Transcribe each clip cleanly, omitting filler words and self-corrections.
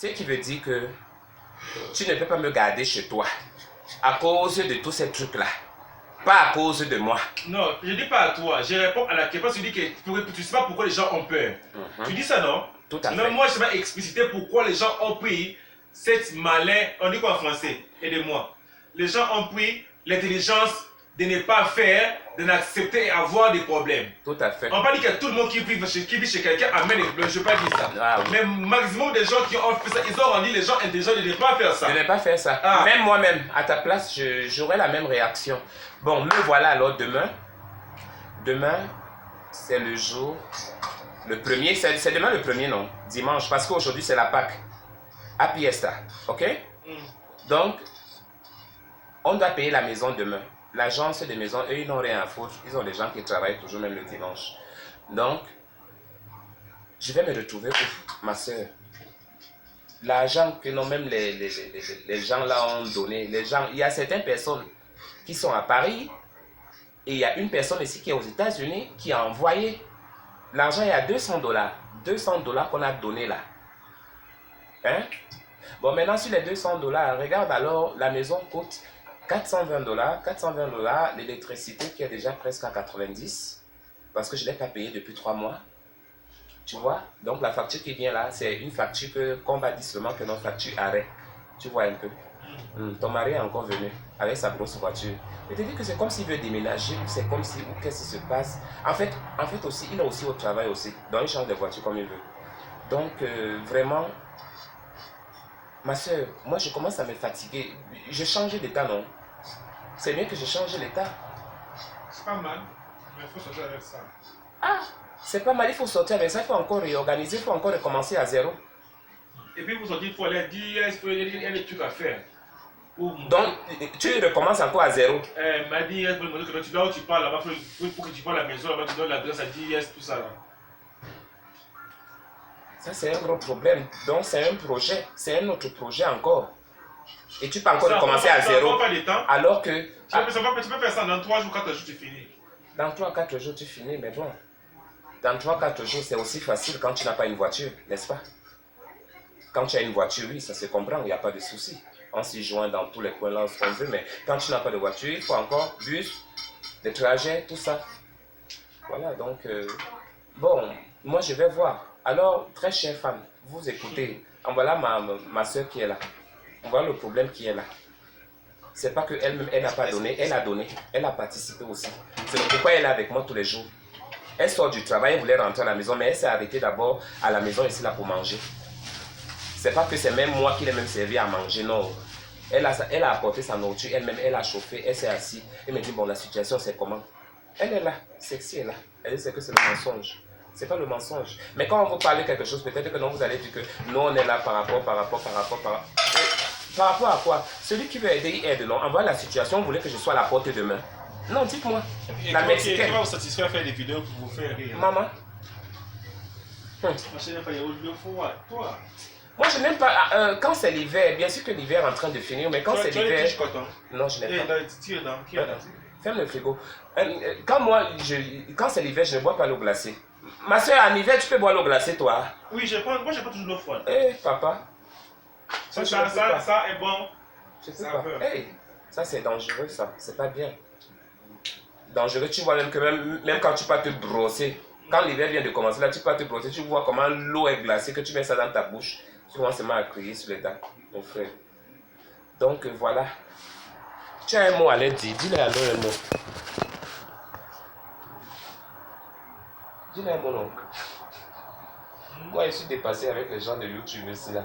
Ce qui veut dire que tu ne peux pas me garder chez toi à cause de tous ces trucs-là. Pas à cause de moi. Non, je ne dis pas à toi. Je réponds à la question. Tu dis que tu ne sais pas pourquoi les gens ont peur. Tu dis ça, non? Tout à fait. Non, moi, je ne sais pas expliciter pourquoi les gens ont pris cette malin... On dit quoi en français? Aidez-moi. Les gens ont pris l'intelligence de ne pas faire, de n'accepter et avoir des problèmes. Tout à fait. On ne va pas dire que tout le monde qui vit chez quelqu'un amène des problèmes. Je ne veux pas dire ça. Ah, oui. Mais maximum des gens qui ont fait ça, ils ont rendu les gens intelligents de ne pas faire ça. Je n'ai pas fait ça. Ah. Même moi-même, à ta place, j'aurais la même réaction. Bon, me voilà alors demain. Demain, c'est le jour. Le premier, c'est demain le premier, non? Dimanche, parce qu'aujourd'hui, c'est la Pâque. Happy Easter, ok? Donc, on doit payer la maison demain. L'agence de maison, eux, ils n'ont rien à foutre. Ils ont des gens qui travaillent toujours, même le dimanche. Donc, je vais me retrouver pour ma soeur. L'argent que non, même les gens là ont donné. Les gens, il y a certaines personnes qui sont à Paris et il y a une personne ici qui est aux États-Unis qui a envoyé l'argent. Il y a $200. $200 qu'on a donné là. Hein? Bon, maintenant sur les $200, regarde alors, la maison coûte $420. $420, l'électricité qui est déjà presque à 90 parce que je ne l'ai pas payé depuis 3 mois. Tu vois? Donc la facture qui vient là, c'est une facture qu'on va dire seulement que notre facture arrête. Tu vois un peu? Ton mari est encore venu avec sa grosse voiture. Je te dis que c'est comme s'il veut déménager, c'est comme si, ou qu'est-ce qui se passe. En fait aussi, il est aussi au travail aussi. Donc il change de voiture comme il veut. Donc vraiment, ma soeur, moi je commence à me fatiguer. J'ai changé d'état, non? C'est mieux que j'ai changé d'état. C'est pas mal, mais il faut sortir avec ça. Ah, c'est pas mal, il faut sortir avec ça, il faut encore réorganiser, il faut encore recommencer à zéro. Et puis pour sortir, il faut aller dire, il y a des trucs à faire. Donc, tu recommences encore à zéro. M'a dit, là où tu parles là-bas, il faut que tu parles à la maison, là-bas, tu donnes l'adresse à DIS, tout ça là. Ça, c'est un gros problème. Donc, c'est un projet, c'est un autre projet encore. Et tu peux encore recommencer à zéro. Alors que. Tu peux faire ça dans 3 jours, 4 jours, tu finis. Dans 3-4 jours, tu finis, mais bon. Dans 3-4 jours, c'est aussi facile quand tu n'as pas une voiture, n'est-ce pas? Quand tu as une voiture, oui, ça se comprend, il n'y a pas de souci. On s'y joint dans tous les coins là, ce qu'on veut, mais quand tu n'as pas de voiture, il faut encore bus, des trajets, tout ça. Voilà, donc, bon, moi je vais voir. Alors, très chère femme, vous écoutez, en voilà ma soeur qui est là. On voit le problème qui est là. C'est pas qu'elle-même, elle n'a pas donné, elle a donné, elle a participé aussi. C'est pourquoi elle est avec moi tous les jours. Elle sort du travail, elle voulait rentrer à la maison, mais elle s'est arrêtée d'abord à la maison ici là pour manger. C'est pas que c'est même moi qui l'ai même servi à manger, non. Elle a apporté sa nourriture, elle-même, elle a chauffé, elle s'est assise. Elle me dit, bon, la situation c'est comment? Elle est là, sexy est là. Elle sait que c'est le mensonge. C'est pas le mensonge. Mais quand on vous parle de quelque chose, peut-être que non, vous allez dire que nous on est là par rapport à quoi? Celui qui veut aider, il aide, non? En voyant la situation, vous voulez que je sois à la porte demain? Non, dites-moi. La Mexicaine. Qui va vous satisfaire à faire des vidéos pour vous faire rire? Maman. Moi, je n'aime pas le fou, toi. Moi, je n'aime pas. Quand c'est l'hiver, bien sûr que l'hiver est en train de finir, mais quand c'est l'hiver. Non, je n'aime pas. Ferme le frigo. Quand c'est l'hiver, je ne bois pas l'eau glacée. Ma soeur, en hiver, tu peux boire l'eau glacée, toi? Oui, moi, je prends toujours l'eau froide. Eh, papa. Ça est bon. Je sais pas. Hey, ça, c'est dangereux, ça. C'est pas bien. Dangereux, tu vois même que même quand tu vas te brosser, quand l'hiver vient de commencer, là, tu vas te brosser, tu vois comment l'eau est glacée, que tu mets ça dans ta bouche, tu commences seulement à crier sur les dents, mon frère. Donc, voilà. Tu as un mot à leur dire, dis-leur alors un mot. Dis-leur un mot, non. Moi, je suis dépassé avec les gens de YouTube ici, là.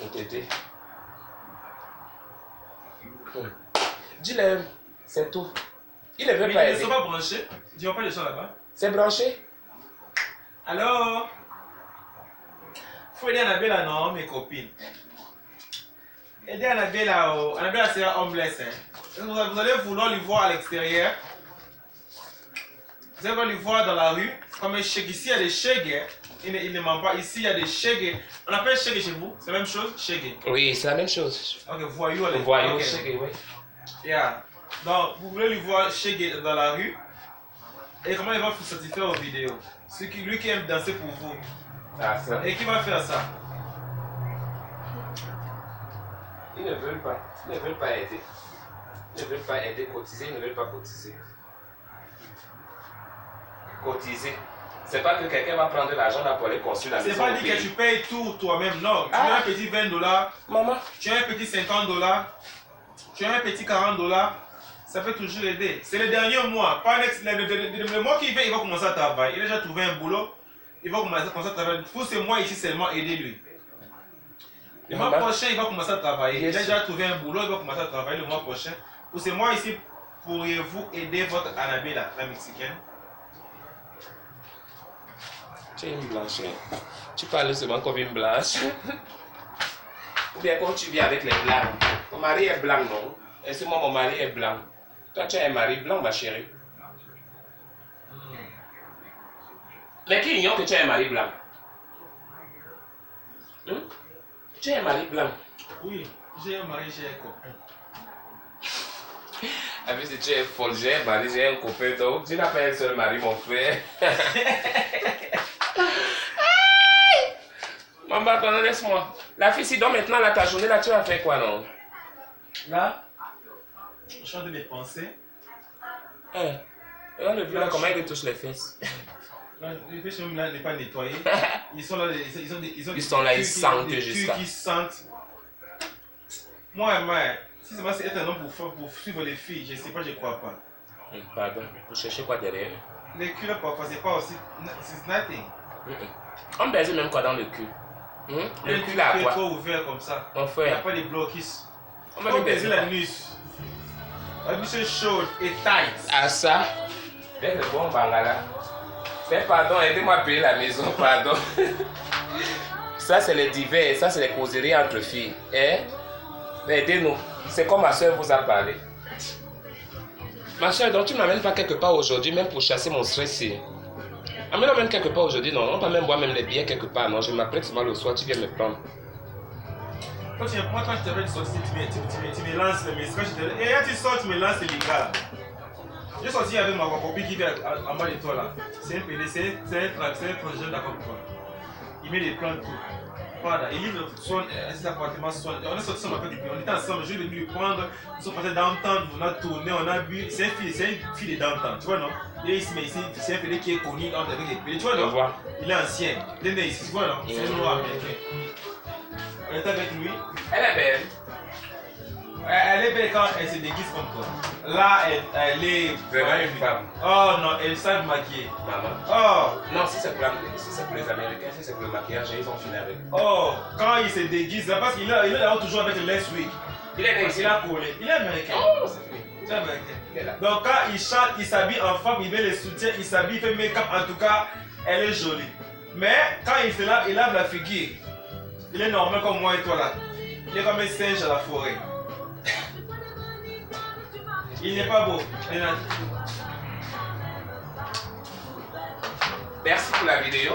On t'aide. Dis-leur, c'est tout. Il ne veut pas aider. Ils ne sont pas branchés. Tu vois pas les gens là-bas? C'est branché? Alors? Faut aider Annabelle, non, mes copines. Aider Annabelle, Annabelle, c'est homeless. Hein. Vous allez vouloir lui voir à l'extérieur. Vous allez vouloir lui voir dans la rue. Comme un chèque. Ici, il y a des chèques. Il ne ment pas. Ici, il y a des chèques. On appelle chèque chez vous? C'est la même chose? Chèque. Oui, c'est la même chose. Ok, voyou. Voyou, okay. chèque, oui. Yeah. Donc, vous voulez lui voir chèque dans la rue. Et comment il va vous satisfaire aux vidéos? Lui qui aime danser pour vous. Ah, ça. Et qui va faire ça? ne veulent pas. Ils ne veulent pas aider. Ils ne veulent pas aider, cotiser, ils ne veulent pas cotiser. Cotiser. C'est pas que quelqu'un va prendre l'argent là pour aller construire la maison. C'est pas dit que tu payes tout toi-même, non. Tu as un petit 20 $, maman, tu as un petit 50 $, tu as un petit 40 $, ça peut toujours aider. C'est le dernier mois, pas le mois qui vient, il va commencer à travailler. Il a déjà trouvé un boulot, il va commencer à travailler. Pour ce mois ici seulement, aidez-lui. Le mois prochain, il va commencer à travailler. Il a déjà trouvé un boulot, il va commencer à travailler le mois prochain. Pour ce mois ici, pourriez-vous aider votre Annabella, la Mexicaine? tu es une blanche. Tu parles seulement comme une blanche. Ou bien quand tu viens avec les blancs. Ton mari est blanc, non? Et c'est moi, mon mari est blanc. Toi, tu as un mari blanc, ma chérie. Mais qui ignore que tu as un mari blanc? Tu as un mari blanc. Oui, j'ai un mari, j'ai un copain. Avec si tu es folle, j'ai un mari, j'ai un copain. Donc, tu n'as pas un seul mari, mon frère. Maman, pardon, laisse-moi. La fille, si donc maintenant, là, ta journée, là, tu vas faire quoi, non? Là, je suis en train de penser. Regarde le vieux là, comment il lui touche les fesses. Les fesses même là n'est pas nettoyé. Ils sont là, Ils sont là, ils sentent jusqu'à. Ils sentent. Moi, si c'est être un homme pour suivre les filles, je ne sais pas, je ne crois pas. Pardon, vous cherchez quoi derrière? Les culs là, parfois, c'est pas aussi. C'est nothing. On baise même quoi dans le cul? Le cul là, quoi? quoi? Trop ouvert comme ça. Mon frère. Il n'y a pas de blocus. On va baiser la nuit. La nuit c'est chaude et tight. Ah ça? Dès le bon bangala. Mais pardon, aidez-moi à payer la maison, pardon. Ça c'est les divers, ça c'est les causeries entre filles. Aidez-nous. C'est comme ma soeur vous a parlé. Ma soeur, donc tu ne m'amènes pas quelque part aujourd'hui, même pour chasser mon stress ici. Amène-moi même quelque part aujourd'hui, non. On va même boire même les billets quelque part, non. Je m'apprête seulement le soir, tu viens me prendre. Moi, quand je t'avais sorti, tu me lances les messages. Et quand tu sors, tu me lances les gars. J'ai sorti avec ma copine qui vient en bas de toi là. C'est un PD, c'est un transgenre d'accord avec toi. Il met des plans de tout. Voilà, il livre son appartement, on est sorti ensemble, on était ensemble, je vais lui prendre, nous sommes partis downtown, on a tourné, on a bu, c'est une fille de downtown, tu vois non? Il est ici, mais ici, c'est un PD qui est connu avec les PD, tu vois non? Il est ancien, il est né ici, tu vois non? C'est un noir américain. On est avec lui. Elle est belle. Elle est belle quand elle se déguise comme toi. Là, elle est vraiment une femme. Oh non, elle s'est maquillée. Maman. Oh. Non, si c'est pour les Américains, si c'est pour le maquillage, ils ont fini avec. Oh, quand il se déguise, là, parce qu'il est là toujours avec le last week. Il est né ici. Il a collé. Il est américain. Oh, c'est fini. Il est américain. Donc quand il chante, il s'habille en femme, il met les soutiens, il s'habille, il fait make-up, en tout cas, elle est jolie. Mais quand il se lave, il lave la figure. Il est normal comme moi et toi là. Il est comme un singe à la forêt. Il n'est pas beau. Merci pour la vidéo.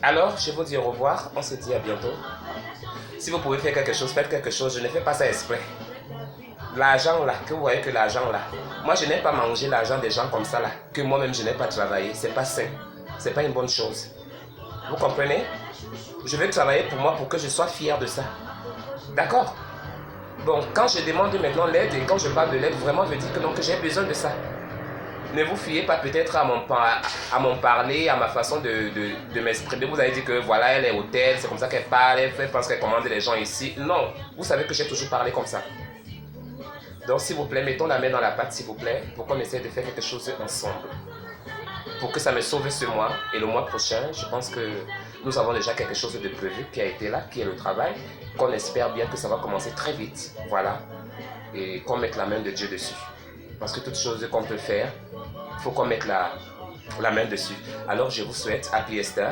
Alors, je vous dis au revoir. On se dit à bientôt. Si vous pouvez faire quelque chose, faites quelque chose. Je ne fais pas ça exprès. L'argent là, que vous voyez que l'argent là. Moi, je n'aime pas manger l'argent des gens comme ça là. Que moi-même, je n'ai pas travaillé. C'est pas sain. C'est pas une bonne chose. Vous comprenez? Je vais travailler pour moi pour que je sois fier de ça. D'accord? Bon, quand je demande maintenant l'aide et quand je parle de l'aide, vraiment, je dis que non, que j'ai besoin de ça. Ne vous fiez pas peut-être à mon parler, à ma façon de m'exprimer. Vous avez dit que voilà, elle est hôtel, c'est comme ça qu'elle parle, elle pense qu'elle commande les gens ici. Non, vous savez que j'ai toujours parlé comme ça. Donc, s'il vous plaît, mettons la main dans la pâte, s'il vous plaît, pour qu'on essaie de faire quelque chose ensemble. Pour que ça me sauve ce mois et le mois prochain, je pense que nous avons déjà quelque chose de prévu qui a été là, qui est le travail, qu'on espère bien que ça va commencer très vite, voilà, et qu'on mette la main de Dieu dessus. Parce que toute chose qu'on peut faire, il faut qu'on mette la main dessus. Alors je vous souhaite Happy Easter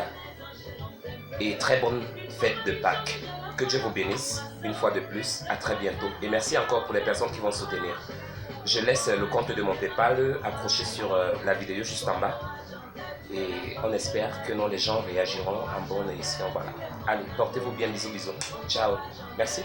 et très bonne fête de Pâques. Que Dieu vous bénisse une fois de plus, à très bientôt. Et merci encore pour les personnes qui vont soutenir. Je laisse le compte de mon PayPal accroché sur la vidéo juste en bas. Et on espère que non, les gens réagiront en bon et ici, voilà. Allez, portez-vous bien, bisous, bisous. Ciao. Merci.